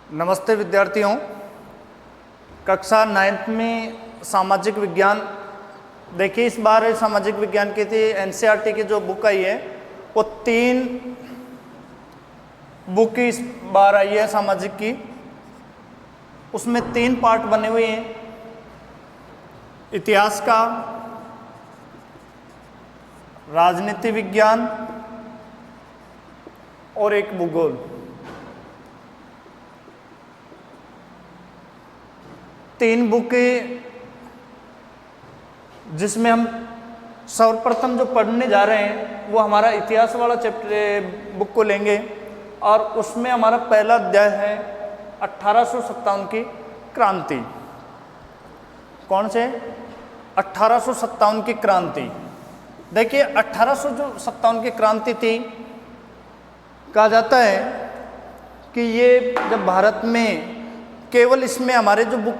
नमस्ते विद्यार्थियों। कक्षा 9th में सामाजिक विज्ञान देखिए, इस बार सामाजिक विज्ञान की थी एनसीईआरटी की जो बुक आई है वो 3 बुक इस बार आई है सामाजिक की। उसमें 3 पार्ट बने हुए हैं, इतिहास का, राजनीति विज्ञान और एक भूगोल। 3 बुकें जिसमें हम सर्वप्रथम जो पढ़ने जा रहे हैं वो हमारा इतिहास वाला चैप्टर बुक को लेंगे और उसमें हमारा पहला अध्याय है 1857 की क्रांति। कौन से? 1857 की क्रांति। देखिए 1857 की क्रांति थी, कहा जाता है कि ये जब भारत में केवल इसमें हमारे जो बुक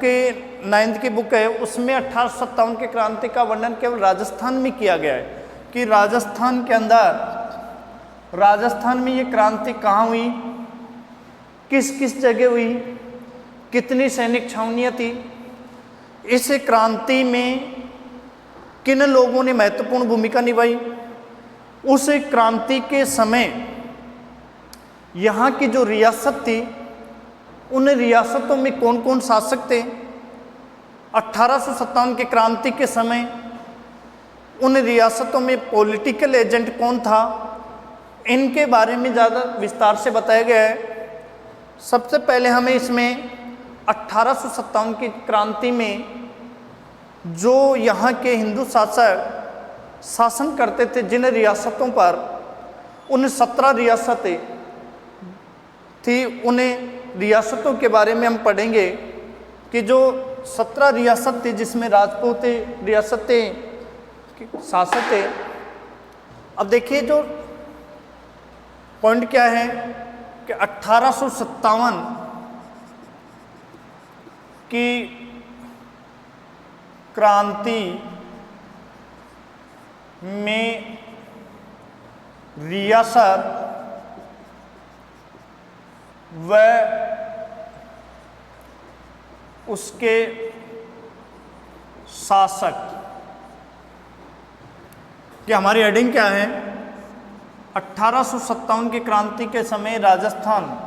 9th की बुक है उसमें 1857 की क्रांति का वर्णन केवल राजस्थान में किया गया है कि राजस्थान के अंदर, राजस्थान में ये क्रांति कहाँ हुई, किस किस जगह हुई, कितनी सैनिक छावनियाँ थी, इस क्रांति में किन लोगों ने महत्वपूर्ण भूमिका निभाई, उस क्रांति के समय यहाँ की जो रियासत थी उन रियासतों में कौन कौन शासक थे, 1857 की क्रांति के समय उन रियासतों में पॉलिटिकल एजेंट कौन था, इनके बारे में ज़्यादा विस्तार से बताया गया है। सबसे पहले हमें इसमें 1857 की क्रांति में जो यहाँ के हिंदू शासक शासन करते थे जिन रियासतों पर, उन 17 रियासतें थी, उन्हें रियासतों के बारे में हम पढ़ेंगे कि जो 17 रियासत थी जिसमें राजपूत रियासतें शासक थे। अब देखिए जो पॉइंट क्या है कि 1857 की क्रांति में रियासत व उसके शासक कि हमारी हेडिंग क्या है, 1857 की क्रांति के समय राजस्थान,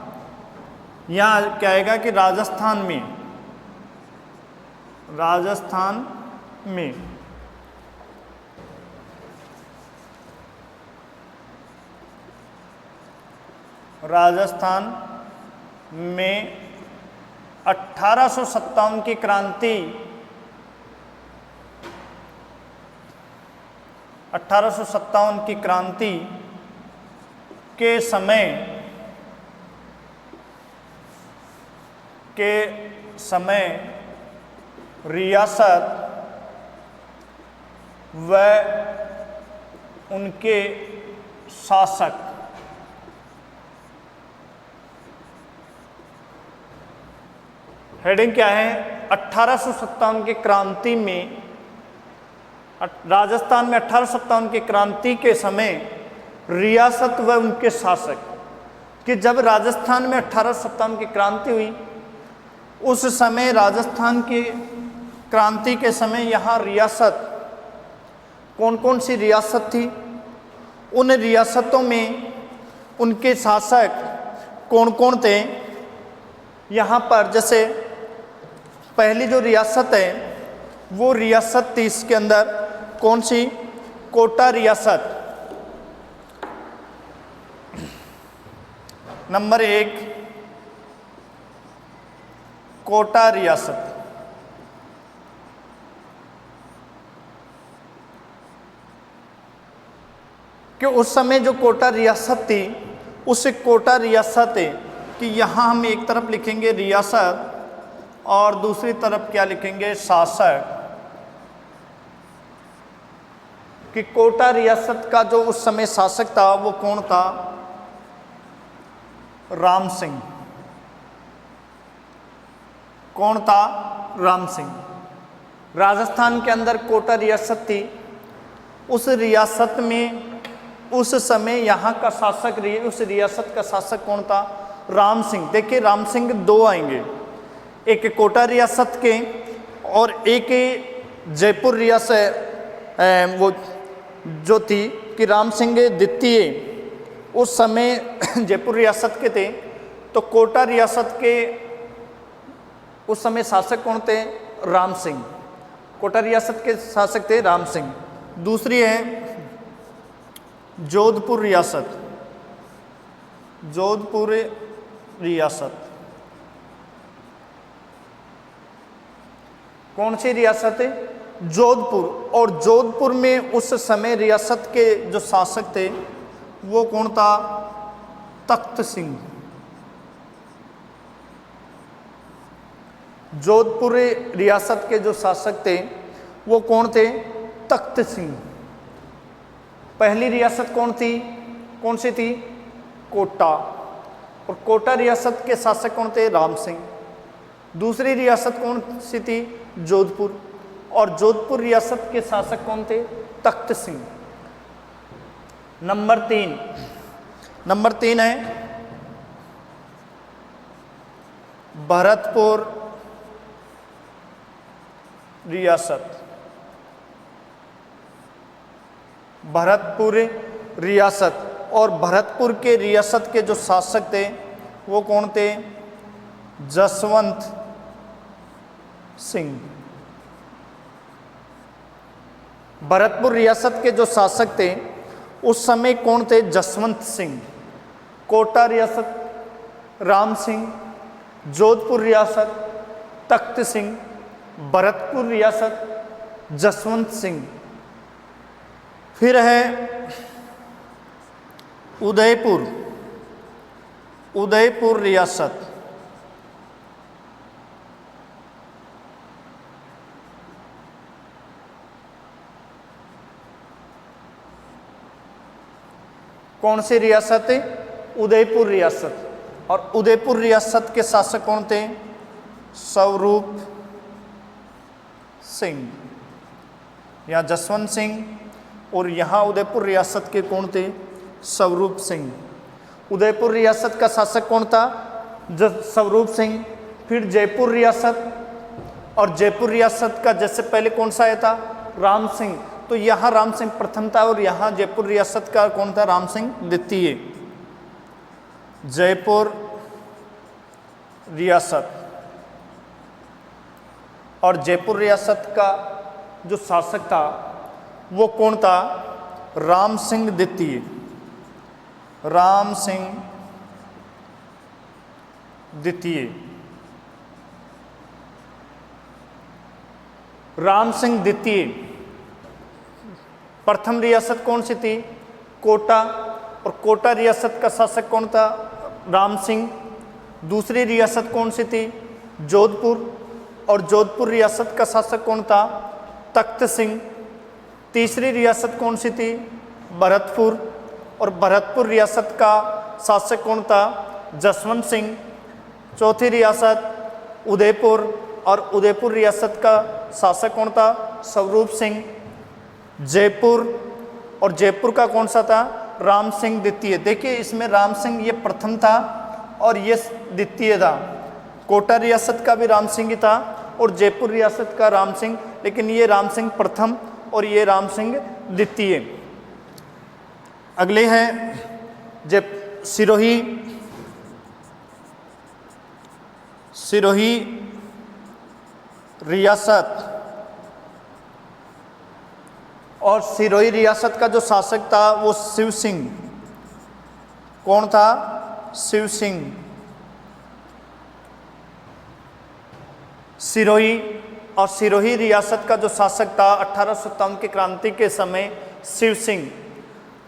यहाँ क्या आएगा कि राजस्थान में 1857 की क्रांति, 1857 की क्रांति के समय रियासत व उनके शासक, हेडिंग क्या है, 1857 की क्रांति में, राजस्थान में 1857 की क्रांति के समय रियासत व उनके शासक। कि जब राजस्थान में 1857 की क्रांति हुई उस समय राजस्थान की क्रांति के समय यहाँ रियासत, कौन कौन सी रियासत थी, उन रियासतों में उनके शासक कौन कौन थे। यहाँ पर जैसे पहली जो रियासत है वो रियासत थी, इसके अंदर कौन सी, कोटा रियासत। नंबर 1 कोटा रियासत। कि उस समय जो कोटा रियासत थी, उस कोटा रियासत है कि यहाँ हम एक तरफ लिखेंगे रियासत और दूसरी तरफ क्या लिखेंगे, शासक। कि कोटा रियासत का जो उस समय शासक था वो कौन था, राम सिंह। कौन था, राम सिंह। राजस्थान के अंदर कोटा रियासत थी, उस रियासत में उस समय यहाँ का शासक, उस रियासत का शासक कौन था, राम सिंह। देखिए राम सिंह दो आएंगे, एक कोटा रियासत के और एक जयपुर रियासत वो जो थी कि राम सिंह द्वितीय उस समय जयपुर रियासत के थे। तो कोटा रियासत के उस समय शासक कौन थे? राम सिंह। कोटा रियासत के शासक थे राम सिंह। दूसरी है जोधपुर रियासत। जोधपुर रियासत कौन सी रियासत है? जोधपुर। और जोधपुर में उस समय रियासत के जो शासक थे वो कौन था? तख्त सिंह। जोधपुर रियासत के जो शासक थे वो कौन थे? तख्त सिंह। पहली रियासत कौन थी? कौन सी थी? कोटा। और कोटा रियासत के शासक कौन थे? राम सिंह। दूसरी रियासत कौन सी थी? जोधपुर। और जोधपुर रियासत के शासक कौन थे? तख्त सिंह। नंबर तीन है भरतपुर रियासत। भरतपुर रियासत। और भरतपुर के रियासत के जो शासक थे वो कौन थे? जसवंत सिंह। भरतपुर रियासत के जो शासक थे उस समय कौन थे? जसवंत सिंह। कोटा रियासत राम सिंह, जोधपुर रियासत तख्त सिंह, भरतपुर रियासत जसवंत सिंह। फिर है उदयपुर रियासत। कौन सी रियासत है? उदयपुर रियासत। और उदयपुर रियासत के शासक कौन थे? स्वरूप सिंह। यहाँ जसवंत सिंह और यहाँ उदयपुर रियासत के कौन थे? स्वरूप सिंह। उदयपुर रियासत का शासक कौन था? स्वरूप सिंह। फिर जयपुर रियासत, और जयपुर रियासत का जैसे पहले कौन सा आया था? राम सिंह। तो यहाँ राम सिंह प्रथम था और यहाँ जयपुर रियासत का कौन था? राम सिंह द्वितीय। जयपुर रियासत। और जयपुर रियासत का जो शासक था वो कौन था? राम सिंह द्वितीय। राम सिंह द्वितीय। राम सिंह द्वितीय। प्रथम रियासत कौन सी थी? कोटा। और कोटा रियासत का शासक कौन था? राम सिंह। दूसरी रियासत कौन सी थी? जोधपुर। और जोधपुर रियासत का शासक कौन था? तख्त सिंह। तीसरी रियासत कौन सी थी? भरतपुर। और भरतपुर रियासत का शासक कौन था? जसवंत सिंह। चौथी रियासत उदयपुर। और उदयपुर रियासत का शासक कौन था? स्वरूप सिंह। जयपुर, और जयपुर का कौन सा था? राम सिंह द्वितीय। देखिए इसमें राम सिंह ये प्रथम था और ये द्वितीय था। कोटा रियासत का भी राम सिंह ही था और जयपुर रियासत का राम सिंह, लेकिन ये राम सिंह प्रथम और ये राम सिंह द्वितीय। अगले हैं सिरोही रियासत। और सिरोही रियासत का जो शासक था वो शिव सिंह। कौन था? शिव सिंह। सिरोही, और सिरोही रियासत का जो शासक था 1857 की क्रांति के समय शिव सिंह।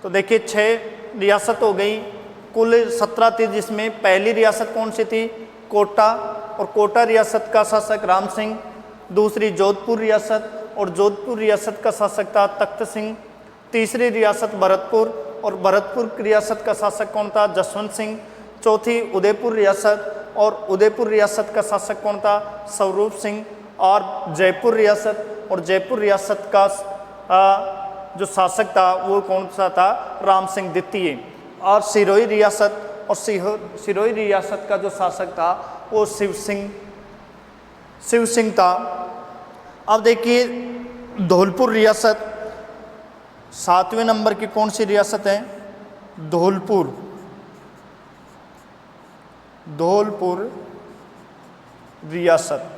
तो देखिए 6 रियासत हो गई, कुल 17 थी, जिसमें पहली रियासत कौन सी थी? कोटा। और कोटा रियासत का शासक राम सिंह। दूसरी जोधपुर रियासत, और जोधपुर रियासत का शासक था तख्त सिंह। तीसरी रियासत भरतपुर, और भरतपुर रियासत का शासक कौन था? जसवंत सिंह। चौथी उदयपुर रियासत, और उदयपुर रियासत का शासक कौन था? स्वरूप सिंह। और जयपुर रियासत, और जयपुर रियासत का जो शासक था वो कौन सा था? राम सिंह द्वितीय। और सिरोही रियासत और सिरोही रियासत का जो शासक था वो शिव सिंह था। अब देखिए धौलपुर रियासत 7वें नंबर की कौन सी रियासत है? धौलपुर रियासत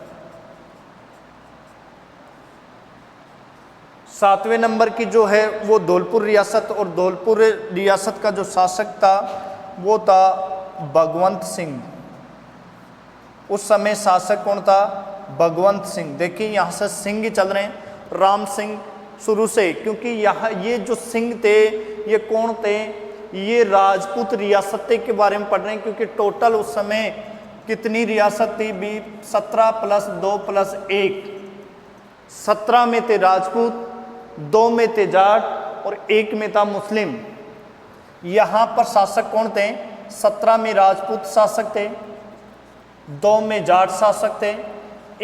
7वें नंबर की जो है वो धौलपुर रियासत, और धौलपुर रियासत का जो शासक था वो था भगवंत सिंह। उस समय शासक कौन था? भगवंत सिंह। देखिए यहाँ से सिंह चल रहे हैं, राम सिंह शुरू से, क्योंकि यहाँ ये जो सिंह थे ये कौन थे? ये राजपूत रियासतें के बारे में पढ़ रहे हैं, क्योंकि टोटल उस समय कितनी रियासत थी? 17 + 2 + 1, 17 में थे राजपूत, 2 में थे जाट और 1 में था मुस्लिम। यहाँ पर शासक कौन थे? 17 में राजपूत शासक थे, 2 में जाट शासक थे,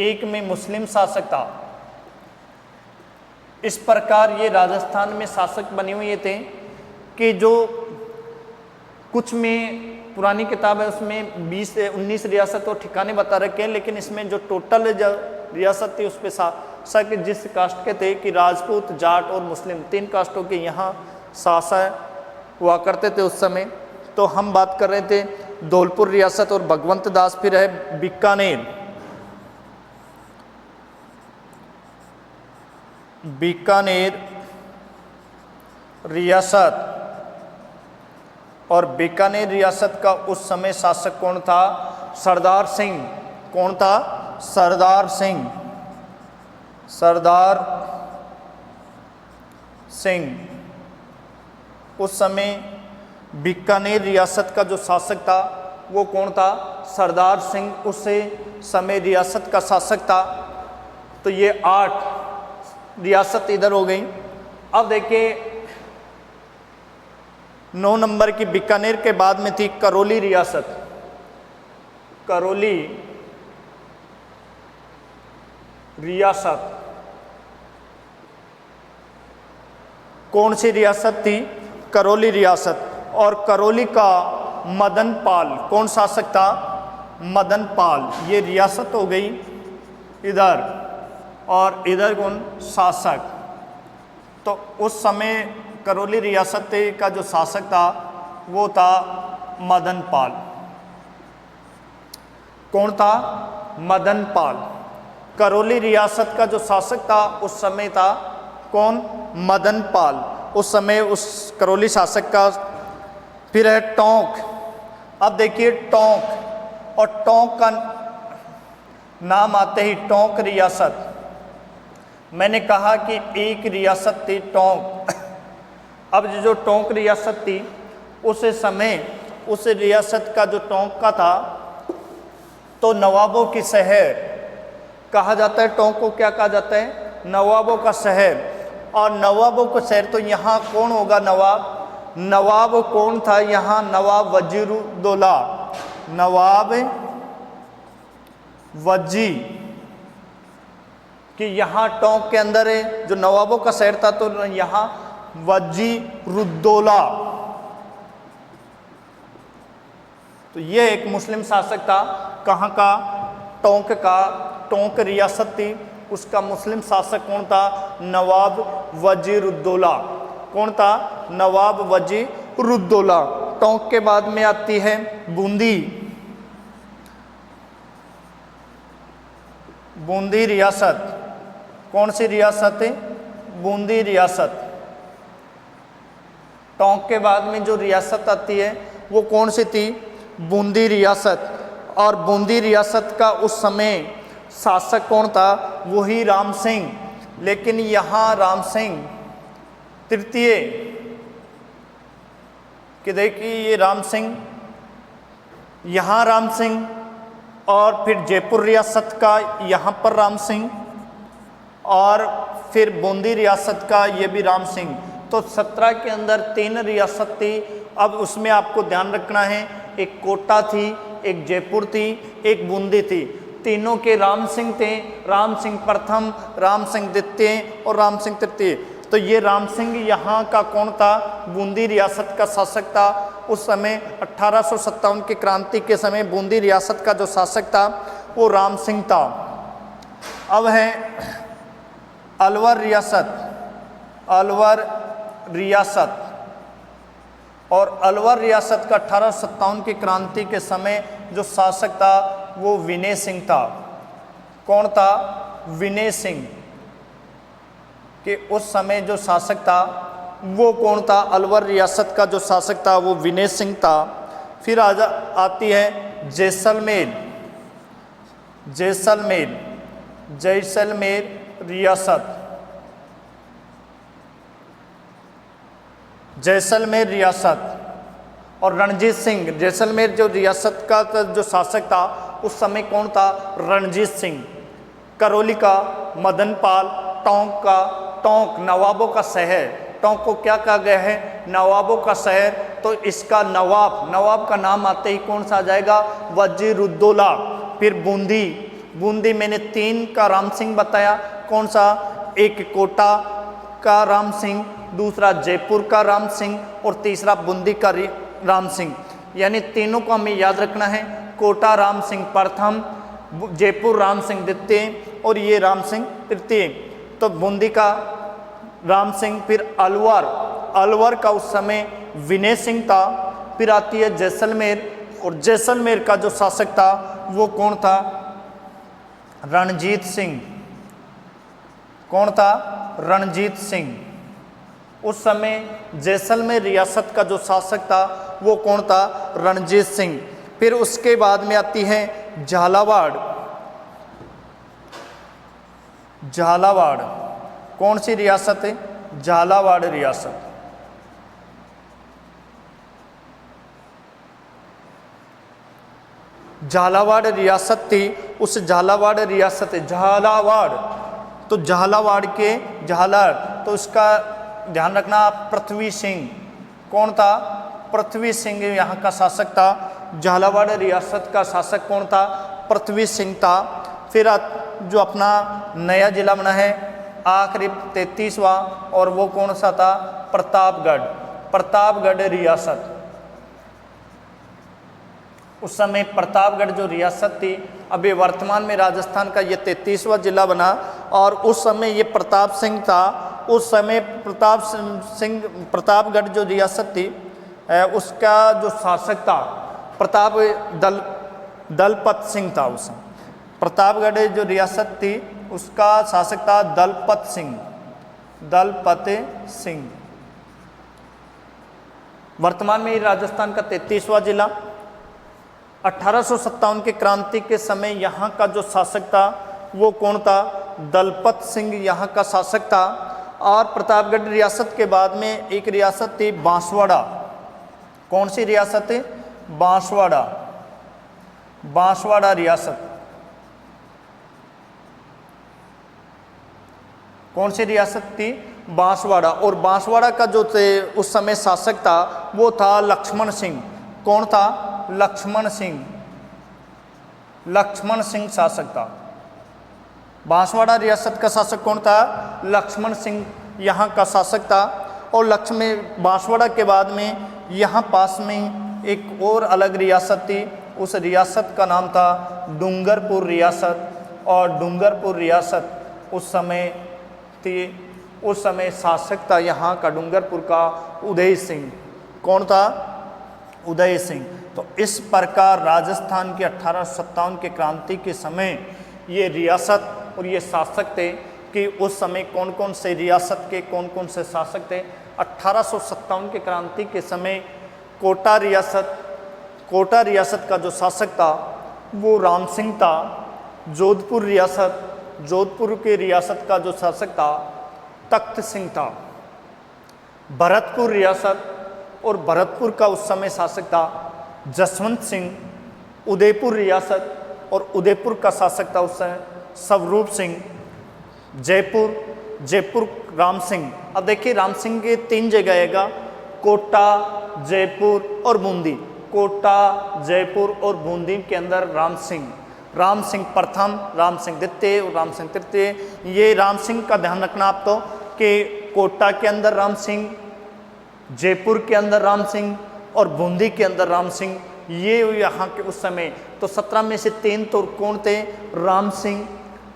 1 में मुस्लिम शासक था। इस प्रकार ये राजस्थान में शासक बने हुए थे कि जो कुछ में पुरानी किताब है उसमें 20 से 19 रियासत और ठिकाने बता रखे हैं, लेकिन इसमें जो टोटल जो रियासत थी उस पर शासक जिस कास्ट के थे कि राजपूत, जाट और मुस्लिम, 3 कास्टों के यहाँ शासक हुआ करते थे उस समय। तो हम बात कर रहे थे धौलपुर रियासत और भगवंत दास। फिर है बीकानेर रियासत, और बीकानेर रियासत का उस समय शासक कौन था? सरदार सिंह। कौन था? सरदार सिंह। उस समय बीकानेर रियासत का जो शासक था वो कौन था? सरदार सिंह उस समय रियासत का शासक था। तो ये 8 रियासत इधर हो गई। अब देखिए 9 नंबर की बीकानेर के बाद में थी करौली रियासत। करौली रियासत कौन सी रियासत थी? करौली रियासत। और करौली का मदन पाल कौन शासक था? मदन पाल। ये रियासत हो गई इधर, और इधर कौन? शासक। तो उस समय करौली रियासत का जो शासक था वो था मदन पाल। कौन था? मदन पाल। करौली रियासत का जो शासक था उस समय था कौन? मदन पाल। उस समय उस करौली शासक का। फिर है टोंक। अब देखिए टोंक, और टोंक का नाम आते ही टोंक रियासत। मैंने कहा कि एक रियासत थी टोंक। अब जो टोंक रियासत थी उस समय उस रियासत का जो टोंक का था तो नवाबों की शहर कहा जाता है। टोंक को क्या कहा जाता है? नवाबों का शहर। और नवाबों का शहर तो यहाँ कौन होगा? नवाब कौन था यहाँ? नवाब वजीरुद्दौला। नवाब वजी कि यहाँ टोंक के अंदर है जो नवाबों का शहर था, तो यहाँ वजीरुद्दौला। तो ये एक मुस्लिम शासक था। कहाँ का? टोंक का। टोंक रियासत थी, उसका मुस्लिम शासक कौन था? नवाब वजीरुद्दौला। कौन था? नवाब वजीरुद्दौला। टोंक के बाद में आती है बूंदी। बूंदी रियासत कौन सी रियासत है? बूंदी रियासत। टोंक के बाद में जो रियासत आती है वो कौन सी थी? बूंदी रियासत। और बूंदी रियासत का उस समय शासक कौन था? वही राम सिंह। लेकिन यहाँ राम सिंह तृतीय कि देखिए ये राम सिंह, यहाँ राम सिंह, और फिर जयपुर रियासत का यहाँ पर राम सिंह, और फिर बूंदी रियासत का ये भी राम सिंह। तो 17 के अंदर 3 रियासत थी। अब उसमें आपको ध्यान रखना है, एक कोटा थी, एक जयपुर थी, एक बूंदी थी। तीनों के राम सिंह थे। राम सिंह प्रथम, राम सिंह द्वितीय और राम सिंह तृतीय। तो ये राम सिंह यहाँ का कौन था? बूंदी रियासत का शासक था। उस समय 1857 की क्रांति के समय बूंदी रियासत का जो शासक था वो राम सिंह था। अब है अलवर रियासत। अलवर रियासत, और अलवर रियासत का 1857 की क्रांति के समय जो शासक था वो विनय सिंह था। कौन था? विनय सिंह। कि उस समय जो शासक था वो कौन था? अलवर रियासत का जो शासक था वो विनय सिंह था। फिर आती है जैसलमेर। जैसलमेर, जैसलमेर रियासत। जैसलमेर रियासत और रणजीत सिंह। जैसलमेर जो रियासत का जो शासक था उस समय कौन था? रणजीत सिंह। करौली का मदनपाल। टोंक का, टोंक नवाबों का शहर। टोंक को क्या कहा गया है? नवाबों का शहर। तो इसका नवाब, नवाब का नाम आते ही कौन सा आ जाएगा? वजीरुद्दौला। फिर बूंदी। बूंदी मैंने 3 का राम सिंह बताया। कौन सा? एक कोटा का राम सिंह, दूसरा जयपुर का राम सिंह और तीसरा बूंदी का राम सिंह। यानी तीनों को हमें याद रखना है। कोटा राम सिंह प्रथम, जयपुर राम सिंह द्वितीय और ये राम सिंह तृतीय। तो बूंदी का राम सिंह। फिर अलवर, अलवर का उस समय विनय सिंह था। फिर आती है जैसलमेर, और जैसलमेर का जो शासक था वो कौन था? रणजीत सिंह। कौन था? रणजीत सिंह। उस समय जैसलमेर रियासत का जो शासक था वो कौन था? रणजीत सिंह। फिर उसके बाद में आती है झालावाड़। झालावाड़ कौन सी रियासत है? झालावाड़ रियासत। झालावाड़ रियासत थी। उस झालावाड़ रियासत है झालावाड़। तो झालावाड़ के झालार, तो इसका ध्यान रखना पृथ्वी सिंह। कौन था? पृथ्वी सिंह यहाँ का शासक था। झालावाड़ रियासत का शासक कौन था? पृथ्वी सिंह था। फिर जो अपना नया जिला बना है आखिरी 33वां, और वो कौन सा था? प्रतापगढ़। प्रतापगढ़ रियासत। उस समय प्रतापगढ़ जो रियासत थी, अभी वर्तमान में राजस्थान का ये 33वां जिला बना, और उस समय ये प्रताप सिंह था। उस समय प्रतापगढ़ जो रियासत थी उसका जो शासक था दलपत सिंह था। उस प्रतापगढ़ जो रियासत थी उसका शासक था दलपत सिंह। दलपत सिंह वर्तमान में राजस्थान का 33वां जिला। 1857 की क्रांति के समय यहाँ का जो शासक था वो कौन था? दलपत सिंह यहाँ का शासक था। और प्रतापगढ़ रियासत के बाद में एक रियासत थी बांसवाड़ा। कौन सी रियासत है? बांसवाड़ा। बांसवाड़ा रियासत। कौन सी रियासत थी? बांसवाड़ा। और बांसवाड़ा का जो उस समय शासक था वो था लक्ष्मण सिंह। कौन था? लक्ष्मण सिंह। लक्ष्मण सिंह शासक था। बांसवाड़ा रियासत का शासक कौन था? लक्ष्मण सिंह यहाँ का शासक था। और बांसवाड़ा के बाद में यहाँ पास में एक और अलग रियासत थी। उस रियासत का नाम था डूंगरपुर रियासत। और डूंगरपुर रियासत उस समय थी। उस समय शासक था यहाँ का डूंगरपुर का उदय सिंह। कौन था? उदय सिंह। तो इस प्रकार राजस्थान की 1857 के क्रांति के समय ये रियासत और ये शासक थे कि उस समय कौन कौन से रियासत के कौन कौन से शासक थे। 1857 के क्रांति के समय कोटा रियासत का जो शासक था वो राम सिंह था। जोधपुर के रियासत का जो शासक था तख्त सिंह था। भरतपुर रियासत और भरतपुर का उस समय शासक था जसवंत सिंह। उदयपुर रियासत और उदयपुर का शासक था उस समय स्वरूप सिंह। जयपुर राम सिंह। अब देखिए राम सिंह के 3 जगह आएगा, कोटा, जयपुर और बूंदी। कोटा, जयपुर और बूंदी के अंदर राम सिंह प्रथम, राम सिंह द्वितीय और राम सिंह तृतीय। ये राम सिंह का ध्यान रखना आप तो कि कोटा के अंदर राम सिंह, जयपुर के अंदर राम सिंह, और बूंदी के अंदर राम सिंह, ये यहाँ के उस समय। तो 17 में से 3 तो कौन थे? राम सिंह।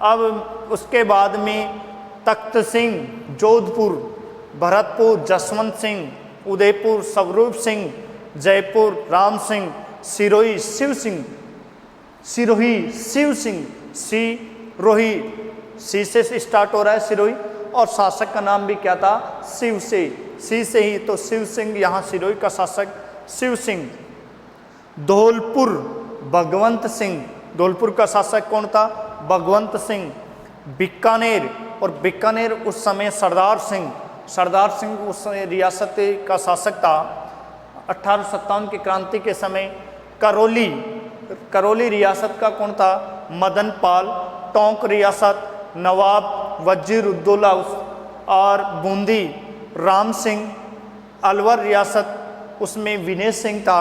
अब उसके बाद में तख्त सिंह, जोधपुर, भरतपुर, जसवंत सिंह, उदयपुर, स्वरूप सिंह, जयपुर, राम सिंह, सिरोही, शिव सिंह, सिरोही, शिव सिंह, सिरोही, सी से स्टार्ट हो रहा है सिरोही, और शासक का नाम भी क्या था? शिव से, सी से ही, तो शिव सिंह, यहाँ सिरोही का शासक शिव सिंह। धौलपुर, भगवंत सिंह, धौलपुर का शासक कौन था? भगवंत सिंह। बीकानेर, और बीकानेर उस समय सरदार सिंह, सरदार सिंह उस समय रियासत का शासक था 1857 की क्रांति के समय। करौली, करौली रियासत का कौन था? मदन पाल। टोंक रियासत नवाब वजीरुद्दौला, और बूंदी राम सिंह। अलवर रियासत उसमें विनय सिंह था।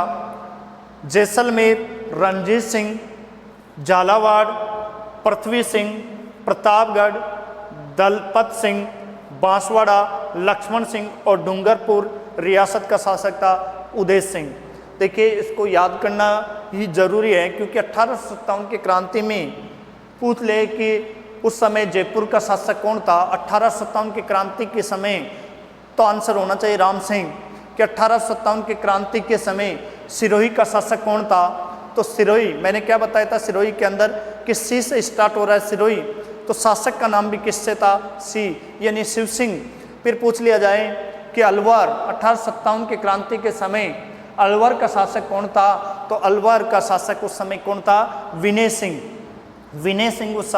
जैसलमेर रणजीत सिंह। झालावाड़ पृथ्वी सिंह। प्रतापगढ़ दलपत सिंह। बांसवाड़ा लक्ष्मण सिंह, और डूंगरपुर रियासत का शासक था उदय सिंह। देखिए, इसको याद करना ही जरूरी है, क्योंकि 1857 की क्रांति में पूछ ले कि उस समय जयपुर का शासक कौन था 1857 की क्रांति के समय, तो आंसर होना चाहिए राम सिंह। कि 1857 की क्रांति के समय सिरोही का शासक कौन था? तो सिरोही, मैंने क्या बताया था सिरोही के अंदर कि सी से स्टार्ट हो रहा है सिरोही, तो शासक का नाम भी किससे था? सी, यानी शिव सिंह। फिर पूछ लिया जाए कि अलवर 1857 की क्रांति के समय अलवर का शासक कौन था? तो अलवर का शासक उस समय कौन था? विनय सिंह। विनय सिंह उस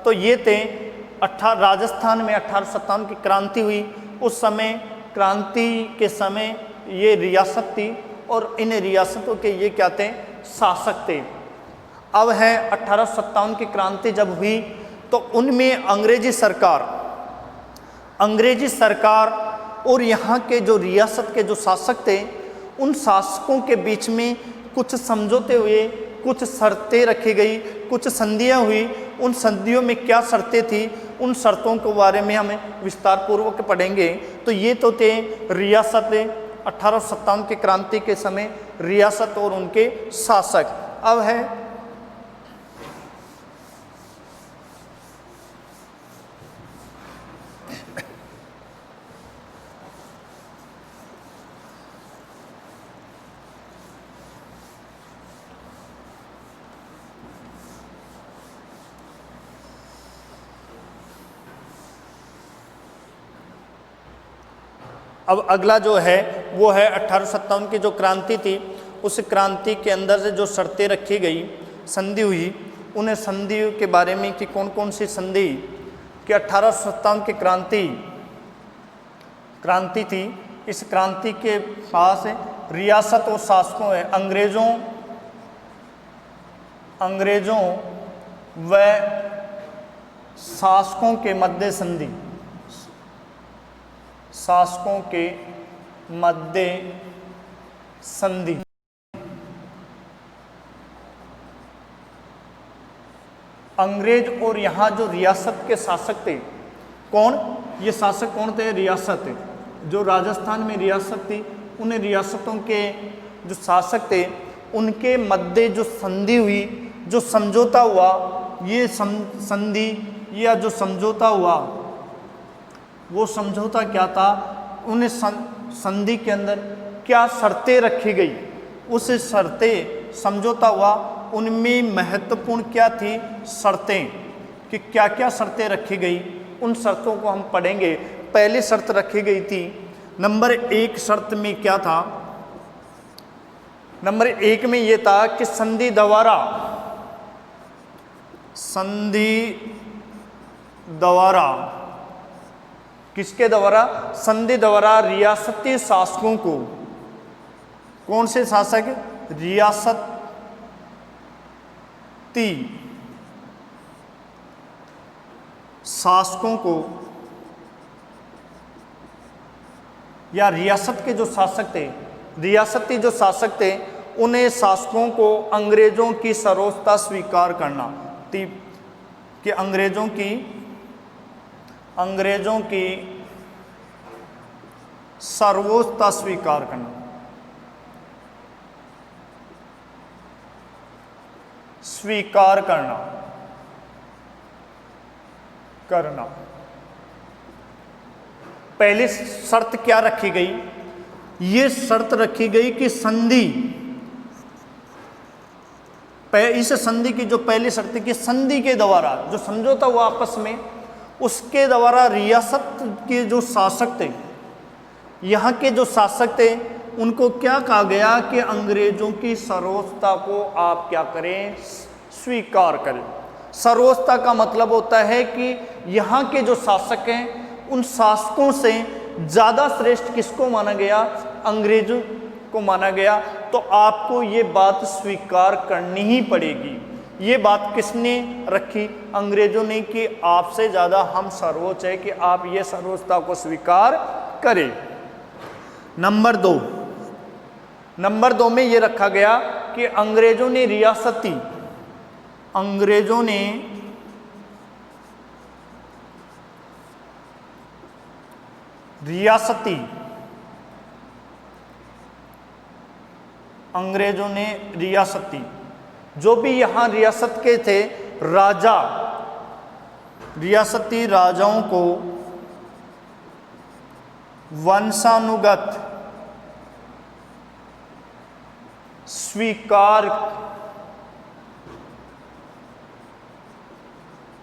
तो ये थे राजस्थान में 1857 की क्रांति हुई, उस समय क्रांति के समय ये रियासत थी, और इन रियासतों के ये क्या थे? शासक थे। अब है 1857 की क्रांति जब हुई, तो उनमें अंग्रेजी सरकार और यहाँ के जो रियासत के जो शासक थे, उन शासकों के बीच में कुछ समझौते हुए, कुछ शर्तें रखी गई, कुछ संधियाँ हुई। उन संधियों में क्या शर्तें थी, उन शर्तों के बारे में हमें विस्तार पूर्वक पढ़ेंगे। तो ये तो थे रियासत 1857 की क्रांति के समय, रियासत और उनके शासक। अब है अब अगला जो है वो है 1857 की जो क्रांति थी, उस क्रांति के अंदर से जो शर्तें रखी गई, संधि हुई, उन संधियों के बारे में कि कौन कौन सी संधि कि 1857 की क्रांति थी। इस क्रांति के पास रियासत और शासकों है अंग्रेजों व शासकों के मध्य संधि, शासकों के मध्य संधि। अंग्रेज और यहाँ जो रियासत के शासक थे, कौन ये शासक कौन थे? रियासत थे। जो राजस्थान में रियासत थी, उन रियासतों के जो शासक थे, उनके मध्य जो संधि हुई, जो समझौता हुआ, ये संधि या जो समझौता हुआ, वो समझौता क्या था? उन संधि के अंदर क्या शर्तें रखी गई, उस शर्तें समझौता हुआ, उनमें महत्वपूर्ण क्या थी शर्तें, कि क्या क्या शर्तें रखी गई, उन शर्तों को हम पढ़ेंगे। पहली शर्त रखी गई थी, नंबर 1 शर्त में क्या था? नंबर 1 में ये था कि संधि द्वारा किसके द्वारा? संधि द्वारा रियासती शासकों को, कौन से शासक? रियासती शासकों को, या रियासत के जो शासक थे, रियासती जो शासक थे, उन्हें शासकों को अंग्रेजों की सर्वोच्चता स्वीकार करना थी, कि अंग्रेजों की सर्वोच्चता स्वीकार करना। स्वीकार करना, करना। पहली शर्त क्या रखी गई? ये शर्त रखी गई कि संधि, इस संधि की जो पहली शर्त की संधि के द्वारा जो समझौता हुआ आपस में, उसके द्वारा रियासत के जो शासक थे, यहाँ के जो शासक थे, उनको क्या कहा गया कि अंग्रेजों की सर्वोच्चता को आप क्या करें? स्वीकार करें। सर्वोच्चता का मतलब होता है कि यहाँ के जो शासक हैं, उन शासकों से ज़्यादा श्रेष्ठ किसको माना गया? अंग्रेजों को माना गया। तो आपको ये बात स्वीकार करनी ही पड़ेगी। ये बात किसने रखी? अंग्रेजों ने, कि आपसे ज़्यादा हम सर्वोच्च है, कि आप ये सर्वोच्चता को स्वीकार करें। नंबर दो में ये रखा गया कि अंग्रेजों ने रियासती, अंग्रेजों ने रियासती, अंग्रेजों ने रियासती, जो भी यहाँ रियासत के थे राजा, रियासती राजाओं को वंशानुगत स्वीकार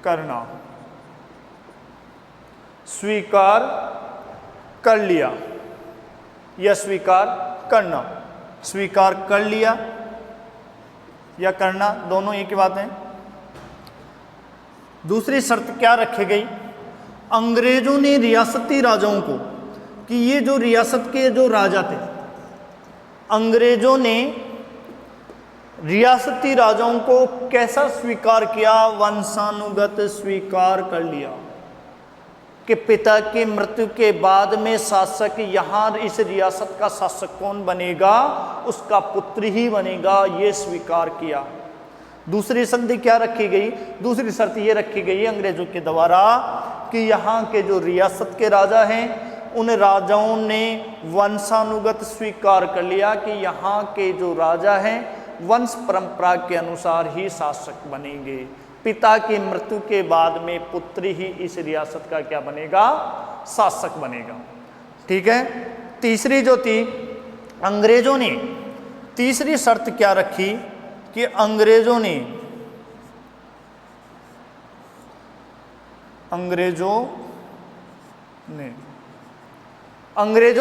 करना, स्वीकार कर लिया या स्वीकार करना, स्वीकार कर लिया या करना, दोनों एक ही बात है। दूसरी शर्त क्या रखी गई? अंग्रेजों ने रियासती राजाओं को, कि ये जो रियासत के जो राजा थे, अंग्रेजों ने रियासती राजाओं को कैसा स्वीकार किया? वंशानुगत स्वीकार कर लिया, कि पिता की मृत्यु के बाद में शासक, यहाँ इस रियासत का शासक कौन बनेगा? उसका पुत्र ही बनेगा, ये स्वीकार किया। दूसरी संधि क्या रखी गई? दूसरी शर्त ये रखी गई अंग्रेजों के द्वारा कि यहाँ के जो रियासत के राजा हैं, उन राजाओं ने वंशानुगत स्वीकार कर लिया कि यहाँ के जो राजा हैं वंश परंपरा के अनुसार ही शासक बनेंगे। पिता की मृत्यु के बाद में पुत्र ही इस रियासत का क्या बनेगा? शासक बनेगा। ठीक है। तीसरी जो थी, अंग्रेजों ने तीसरी शर्त क्या रखी कि अंग्रेजों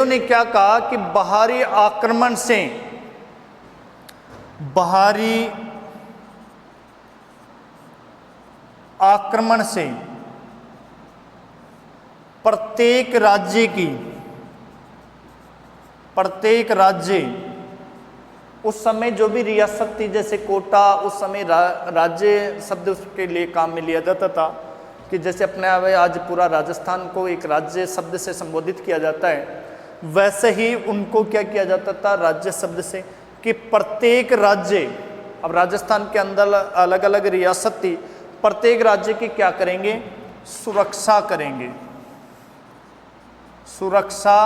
ने क्या कहा कि बाहरी आक्रमण से, बाहरी आक्रमण से प्रत्येक राज्य उस समय जो भी रियासत थी, जैसे कोटा, उस समय राज्य शब्द उसके लिए काम में लिया जाता था, कि जैसे अपने आज पूरा राजस्थान को एक राज्य शब्द से संबोधित किया जाता है, वैसे ही उनको क्या किया जाता था राज्य शब्द से, कि प्रत्येक राज्य, अब राजस्थान के अंदर अलग अलग रियासत थी, प्रत्येक राज्य की क्या करेंगे? सुरक्षा करेंगे, सुरक्षा,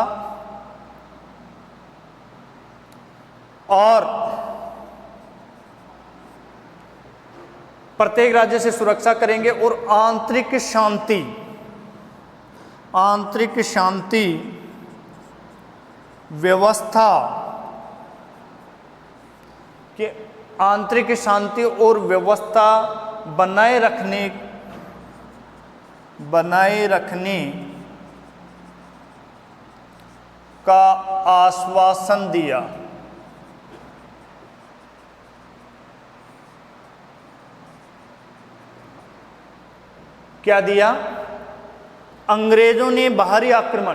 और प्रत्येक राज्य से सुरक्षा करेंगे, और आंतरिक शांति व्यवस्था के, आंतरिक शांति और व्यवस्था बनाए रखने का आश्वासन दिया। क्या दिया? अंग्रेजों ने बाहरी आक्रमण,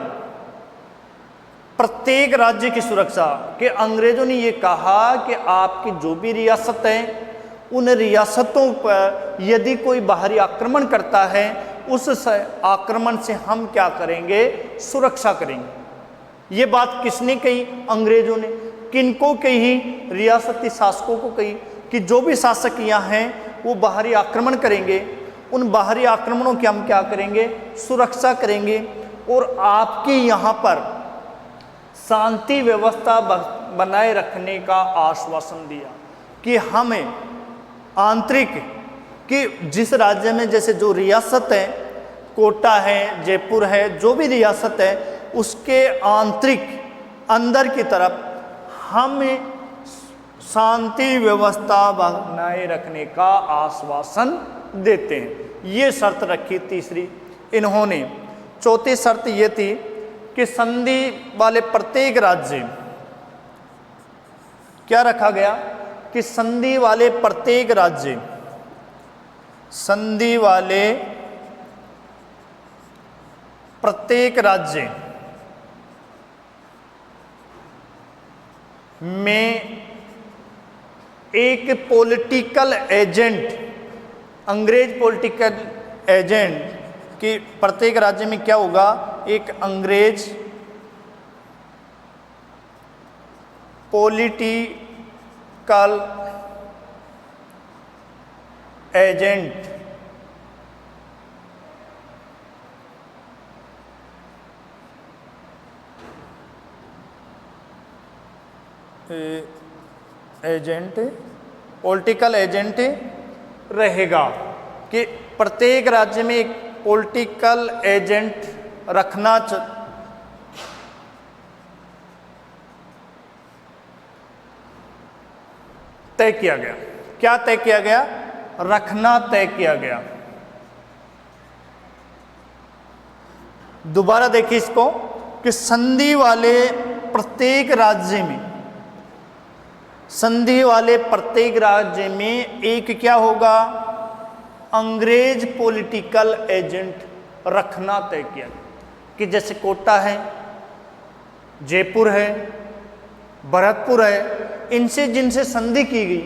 प्रत्येक राज्य की सुरक्षा, के अंग्रेजों ने ये कहा कि आपकी जो भी रियासत है, उन रियासतों पर यदि कोई बाहरी आक्रमण करता है, उस आक्रमण से हम क्या करेंगे? सुरक्षा करेंगे। ये बात किसने कही? अंग्रेजों ने। किनको कही? रियासती शासकों को कही, कि जो भी शासक यहाँ हैं वो बाहरी आक्रमण करेंगे, उन बाहरी आक्रमणों की हम क्या करेंगे? सुरक्षा करेंगे, और आपके यहाँ पर शांति व्यवस्था बनाए रखने का आश्वासन दिया, कि आंतरिक कि जिस राज्य में जैसे जो रियासत है, कोटा है, जयपुर है, जो भी रियासत है, उसके आंतरिक अंदर की तरफ हम शांति व्यवस्था बनाए रखने का आश्वासन देते हैं। ये शर्त रखी तीसरी इन्होंने। चौथी शर्त ये थी कि संधि वाले प्रत्येक राज्य, क्या रखा गया कि संधि वाले प्रत्येक राज्य, संधि वाले प्रत्येक राज्य में एक पॉलिटिकल एजेंट, अंग्रेज पॉलिटिकल एजेंट कि प्रत्येक राज्य में क्या होगा, एक अंग्रेज पॉलिटिकल एजेंट पॉलिटिकल एजेंट रहेगा कि प्रत्येक राज्य में एक पॉलिटिकल एजेंट रखना तय किया गया। क्या तय किया गया? रखना तय किया गया। दोबारा देखिए इसको कि संधि वाले प्रत्येक राज्य में, संधि वाले प्रत्येक राज्य में एक क्या होगा, अंग्रेज पॉलिटिकल एजेंट रखना तय किया कि जैसे कोटा है, जयपुर है, भरतपुर है, इनसे जिनसे संधि की गई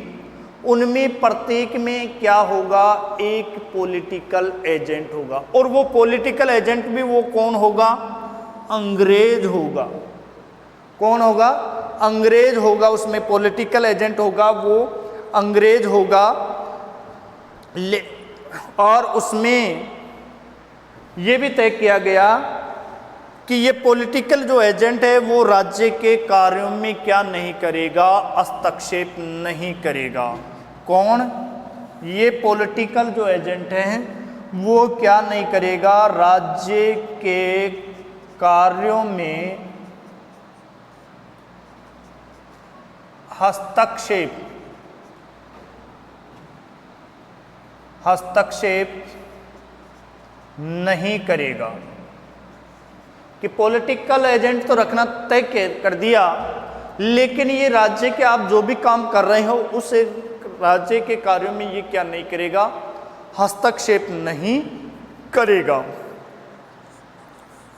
उनमें प्रत्येक में क्या होगा, एक पॉलिटिकल एजेंट होगा। और वो पॉलिटिकल एजेंट भी वो कौन होगा, अंग्रेज होगा। कौन होगा? अंग्रेज होगा। उसमें पॉलिटिकल एजेंट होगा, वो अंग्रेज होगा। और उसमें ये भी तय किया गया कि ये पॉलिटिकल जो एजेंट है वो राज्य के कार्यों में क्या नहीं करेगा, हस्तक्षेप नहीं करेगा। कौन? ये पॉलिटिकल जो एजेंट है वो क्या नहीं करेगा, राज्य के कार्यों में हस्तक्षेप नहीं करेगा। कि पॉलिटिकल एजेंट तो रखना तय कर दिया, लेकिन ये राज्य के आप जो भी काम कर रहे हो उस राज्य के कार्यों में ये क्या नहीं करेगा, हस्तक्षेप नहीं करेगा।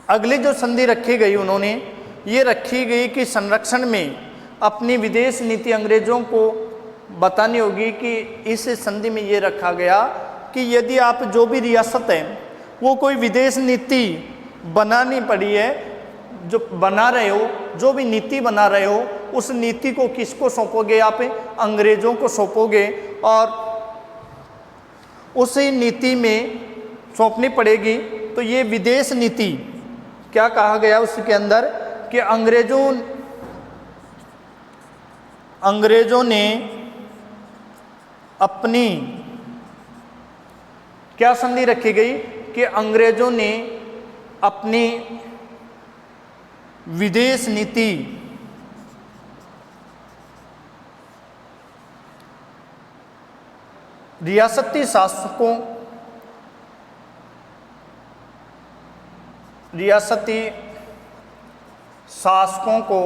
अगली जो संधि रखी गई उन्होंने ये रखी गई कि संरक्षण में अपनी विदेश नीति अंग्रेजों को बतानी होगी कि इस संधि में ये रखा गया कि यदि आप जो भी रियासत है वो कोई विदेश नीति बनानी पड़ी है, जो बना रहे हो, जो भी नीति बना रहे हो, उस नीति को किसको सौंपोगे? आप अंग्रेजों को सौंपोगे और उसी नीति में सौंपनी पड़ेगी। तो ये विदेश नीति क्या कहा गया उसके अंदर कि अंग्रेजों ने अपनी क्या संधि रखी गई कि अंग्रेजों ने अपनी विदेश नीति रियासती शासकों को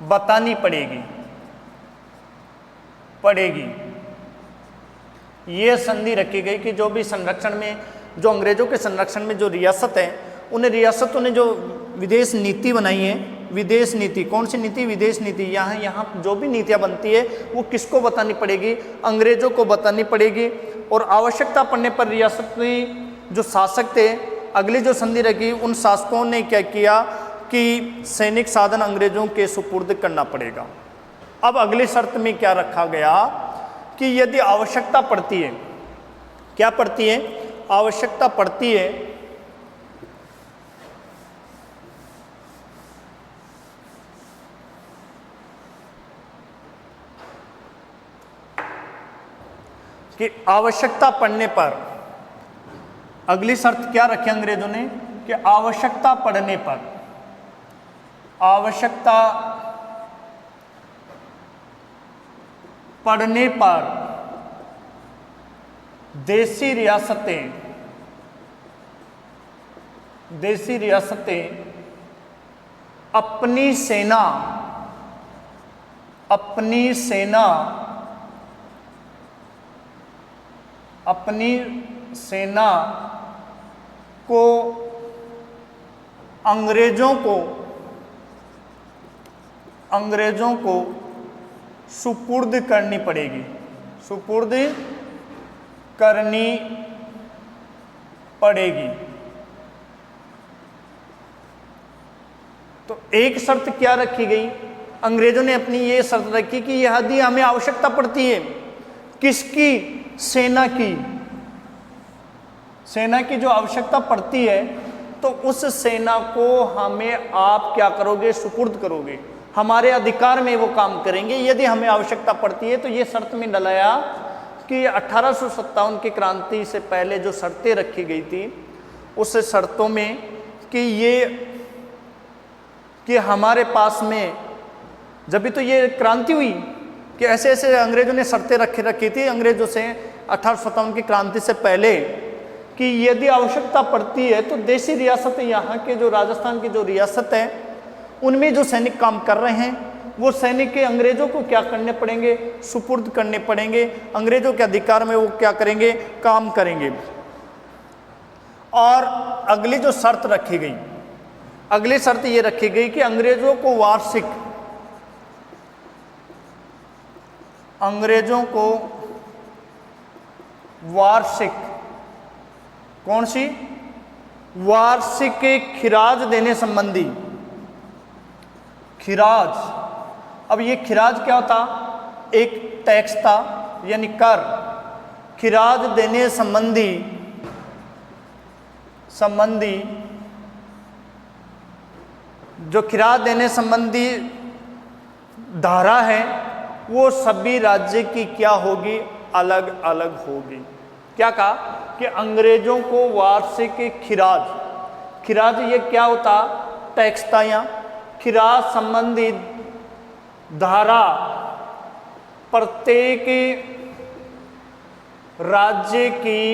बतानी पड़ेगी। ये संधि रखी गई कि जो भी संरक्षण में, जो अंग्रेजों के संरक्षण में जो रियासत है, उन्हें रियासतों ने जो विदेश नीति बनाई है, विदेश नीति, कौन सी नीति? विदेश नीति। यहाँ जो भी नीतियाँ बनती है वो किसको बतानी पड़ेगी? अंग्रेजों को बतानी पड़ेगी। और आवश्यकता पड़ने पर रियासती जो शासक थे, अगली जो संधि रखी, उन शासकों ने क्या किया कि सैनिक साधन अंग्रेजों के सुपुर्द करना पड़ेगा। अब अगली शर्त में क्या रखा गया कि यदि आवश्यकता पड़ती है, क्या पड़ती है? आवश्यकता पड़ती है कि आवश्यकता पड़ने पर, अगली शर्त क्या रखी अंग्रेजों ने कि आवश्यकता पड़ने पर, आवश्यकता पड़ने पर देसी रियासतें अपनी सेना को अंग्रेजों को सुपुर्द करनी पड़ेगी, सुपुर्द करनी पड़ेगी। तो एक शर्त क्या रखी गई, अंग्रेजों ने अपनी ये शर्त रखी कि यदि हमें आवश्यकता पड़ती है, किसकी, सेना की जो आवश्यकता पड़ती है, तो उस सेना को हमें आप क्या करोगे, सुपुर्द करोगे, हमारे अधिकार में वो काम करेंगे यदि हमें आवश्यकता पड़ती है। तो ये शर्त में डलाया कि 1857 की क्रांति से पहले जो शर्तें रखी गई थी, उस शर्तों में कि हमारे पास में, जब भी तो ये क्रांति हुई कि ऐसे ऐसे अंग्रेजों ने शर्तें रखी थी अंग्रेजों से 1857 की क्रांति से पहले, कि यदि आवश्यकता पड़ती है तो देसी रियासतें, यहाँ के जो राजस्थान की जो रियासत है, उनमें जो सैनिक काम कर रहे हैं, वो सैनिक के अंग्रेजों को क्या करने पड़ेंगे, सुपुर्द करने पड़ेंगे, अंग्रेजों के अधिकार में वो क्या करेंगे, काम करेंगे। और अगली जो शर्त रखी गई, अगली शर्त ये रखी गई कि अंग्रेजों को वार्षिक कौन सी, वार्षिक खिराज देने संबंधी, खिराज, अब ये खिराज क्या होता, एक टैक्स था यानी कर, खिराज देने संबंधी जो खिराज देने संबंधी धारा है, वो सभी राज्य की क्या होगी, अलग अलग होगी। क्या कहा कि अंग्रेजों को वार्षिक खिराज ये क्या होता, टैक्स था, या खिराज संबंधी धारा प्रत्येक राज्य की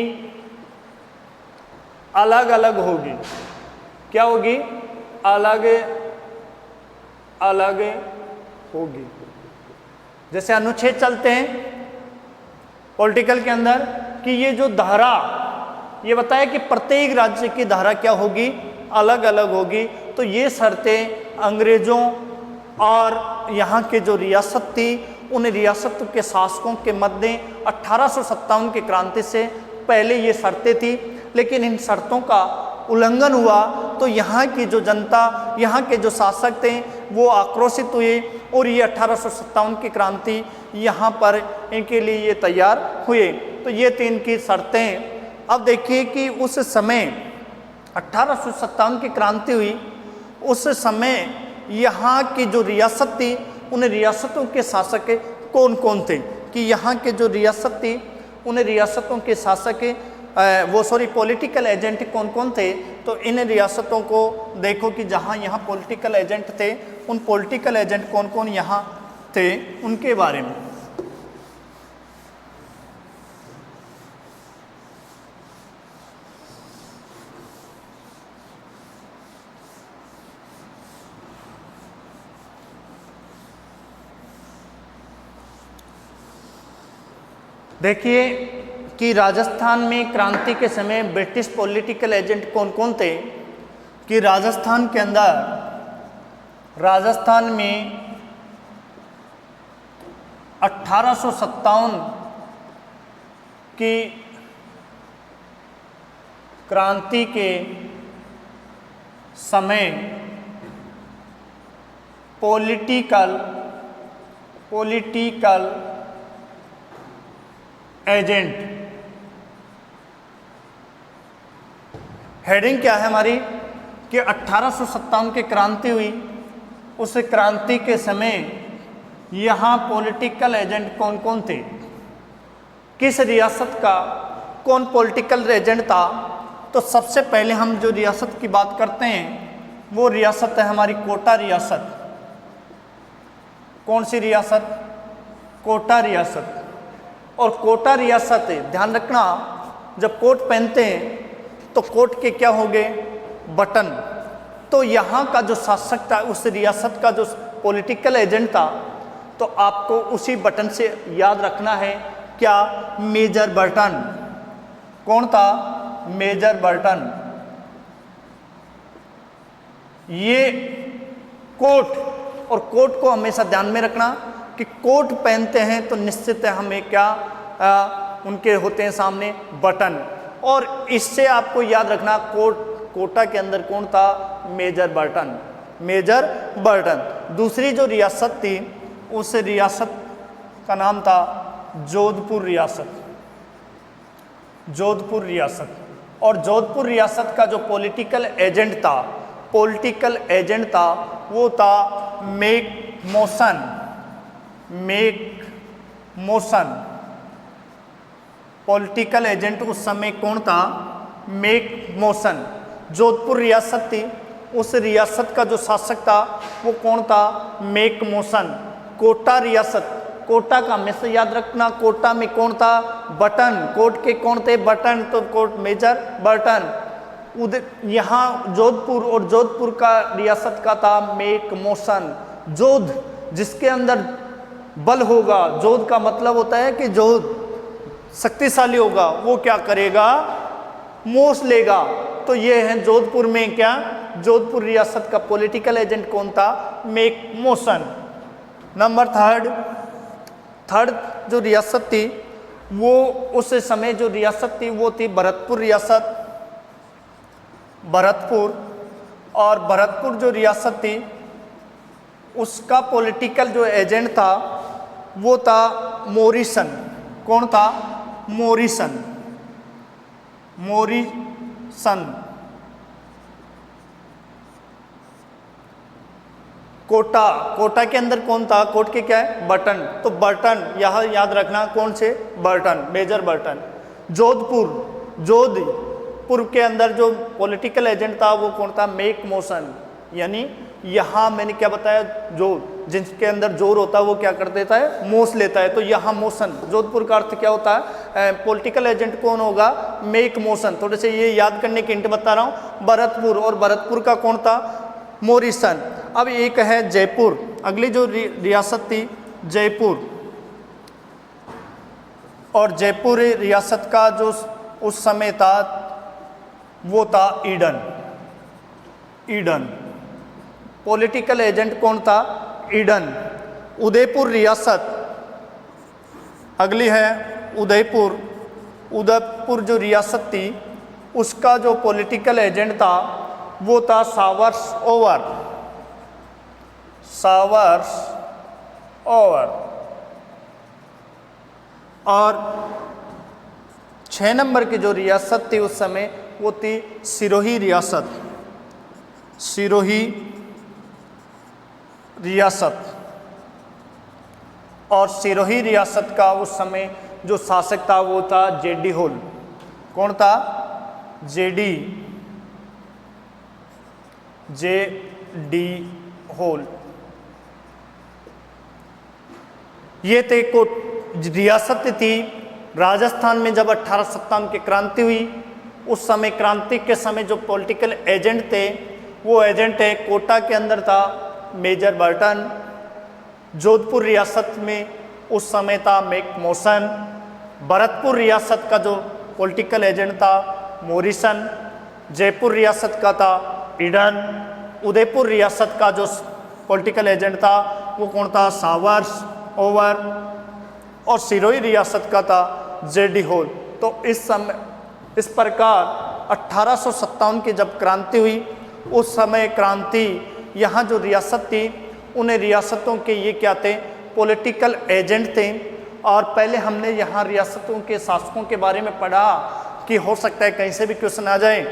अलग अलग होगी। क्या होगी, अलग अलग होगी। जैसे अनुच्छेद चलते हैं पॉलिटिकल के अंदर कि ये जो धारा ये बताया कि प्रत्येक राज्य की धारा क्या होगी, अलग अलग होगी। तो ये शर्तें अंग्रेजों और यहाँ के जो रियासत थी, उन रियासत के शासकों के मध्य 1857 की क्रांति से पहले ये शर्तें थी। लेकिन इन शर्तों का उल्लंघन हुआ तो यहाँ की जो जनता, यहाँ के जो शासक थे, वो आक्रोशित हुए और ये 1857 की क्रांति यहाँ पर इनके लिए ये तैयार हुए। तो ये थी इनकी शर्तें। अब देखिए कि उस समय 1857 की क्रांति हुई, उस समय यहाँ की जो रियासत थी, उन रियासतों के शासक कौन कौन थे, कि यहाँ के जो रियासत थी, उन रियासतों के शासक पॉलिटिकल एजेंट कौन कौन थे। तो इन रियासतों को देखो कि जहाँ यहाँ पॉलिटिकल एजेंट थे, उन पॉलिटिकल एजेंट कौन कौन यहाँ थे, उनके बारे में। देखिए कि राजस्थान में क्रांति के समय ब्रिटिश पॉलिटिकल एजेंट कौन कौन थे, कि राजस्थान के अंदर, राजस्थान में 1857 की क्रांति के समय पॉलिटिकल एजेंट, हेडिंग क्या है हमारी, कि 1857 की क्रांति हुई, उस क्रांति के समय यहाँ पॉलिटिकल एजेंट कौन कौन थे, किस रियासत का कौन पॉलिटिकल एजेंट था? तो सबसे पहले हम जो रियासत की बात करते हैं वो रियासत है हमारी कोटा रियासत। कौन सी रियासत? कोटा रियासत। और कोटा रियासत है, ध्यान रखना, जब कोट पहनते हैं तो कोट के क्या हो गए? बटन। तो यहाँ का जो शासक था, उस रियासत का जो पॉलिटिकल एजेंट था, तो आपको उसी बटन से याद रखना है। क्या? Major Burton. कौन था? Major Burton. ये कोट, और कोट को हमेशा ध्यान में रखना कि कोट पहनते हैं तो निश्चित है हमें क्या उनके होते हैं सामने बटन। और इससे आपको याद रखना कोटा के अंदर कौन था? Major Burton. Major Burton. दूसरी जो रियासत थी उस रियासत का नाम था जोधपुर रियासत। जोधपुर रियासत। और जोधपुर रियासत का जो पॉलिटिकल एजेंट था वो था Mack motion. Make motion. Political agent उस समय कौन था? Mack motion. जोधपुर रियासत थी, उस रियासत का जो शासक था वो कौन था? Mack motion. कोटा रियासत, कोटा का हमेशा याद रखना, कोटा में कौन था? बटन। कोट के कौन थे? बटन। तो कोट मेजर बर्टन। यहाँ जोधपुर, और जोधपुर का रियासत का था मेक मोशन। जोध, जिसके अंदर बल होगा, जोध का मतलब होता है कि जो शक्तिशाली होगा वो क्या करेगा? मोश लेगा। तो ये है जोधपुर में क्या? जोधपुर रियासत का पॉलिटिकल एजेंट कौन था? Mack motion. नंबर थर्ड जो रियासत थी वो उस समय जो रियासत थी वो थी भरतपुर रियासत। भरतपुर। और भरतपुर जो रियासत थी उसका पॉलिटिकल जो एजेंट था वो था मोरिसन। कौन था? मोरिसन। मोरिसन। कोटा, कोटा के अंदर कौन था? कोट के क्या है? बटन। तो बर्टन, यह याद रखना, कौन से? Burton, major Burton. Jodhpur, Jodhpur के अंदर जो पॉलिटिकल एजेंट था वो कौन था? Mack Mason. यानी यहाँ मैंने क्या बताया, जो जिसके अंदर जोर होता है वो क्या कर देता है? मोश लेता है। तो यहाँ मोशन, जोधपुर का अर्थ क्या होता है? पॉलिटिकल एजेंट कौन होगा? Make motion. थोड़े से ये याद करने के हिंट बता रहा हूँ। भरतपुर, और भरतपुर का कौन था? मोरिसन। अब एक है जयपुर। अगली जो रियासत थी जयपुर, और जयपुर रियासत का जो उस समय था वो था ईडन। ईडन। पॉलिटिकल एजेंट कौन था? ईडन। उदयपुर रियासत, अगली है उदयपुर। उदयपुर जो रियासत थी उसका जो पॉलिटिकल एजेंट था वो था सावर्स ओवर। Showers over. और 6 नंबर की जो रियासत थी उस समय वो थी सिरोही रियासत। सिरोही रियासत। और सिरोही रियासत का उस समय जो शासक था वो था जेडी होल। कौन था? JD Hall. ये थे रियासत थी राजस्थान में। जब 1857 की क्रांति हुई उस समय, क्रांति के समय जो पॉलिटिकल एजेंट थे वो एजेंट है कोटा के अंदर था मेजर बर्टन। जोधपुर रियासत में उस समय था मेक मोशन। भरतपुर रियासत का जो पॉलिटिकल एजेंट था मोरिसन। जयपुर रियासत का था ईडन। उदयपुर रियासत का जो पॉलिटिकल एजेंट था वो कौन था? Showers over. और सिरोही रियासत का था जेडी होल। तो इस समय, इस प्रकार 1857 की जब क्रांति हुई उस समय क्रांति, यहाँ जो रियासत थी उन्हें रियासतों के ये क्या थे? पॉलिटिकल एजेंट थे। और पहले हमने यहाँ रियासतों के शासकों के बारे में पढ़ा कि हो सकता है कहीं से भी क्वेश्चन आ जाए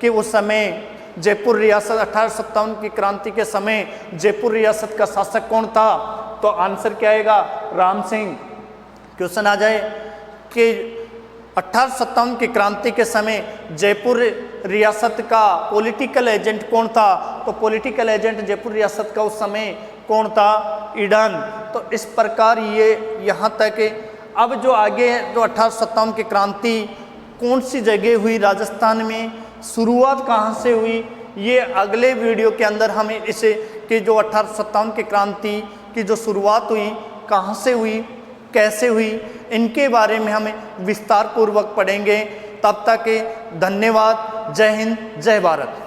कि उस समय जयपुर रियासत 1857 की क्रांति के समय जयपुर रियासत का शासक कौन था? तो आंसर क्या आएगा? राम सिंह। क्वेश्चन आ जाए कि 1857 की क्रांति के समय जयपुर रियासत का पॉलिटिकल एजेंट कौन था, तो पॉलिटिकल एजेंट जयपुर रियासत का उस समय कौन था, ईडन। तो इस प्रकार ये यहाँ तक। अब जो आगे जो 1857 की क्रांति कौन सी जगह हुई राजस्थान में, शुरुआत कहाँ से हुई, ये अगले वीडियो के अंदर हमें इसे कि जो 1857 की क्रांति की जो शुरुआत हुई कहाँ से हुई, कैसे हुई, इनके बारे में हमें विस्तार पूर्वक पढ़ेंगे। तब तक धन्यवाद। जय हिंद, जय भारत।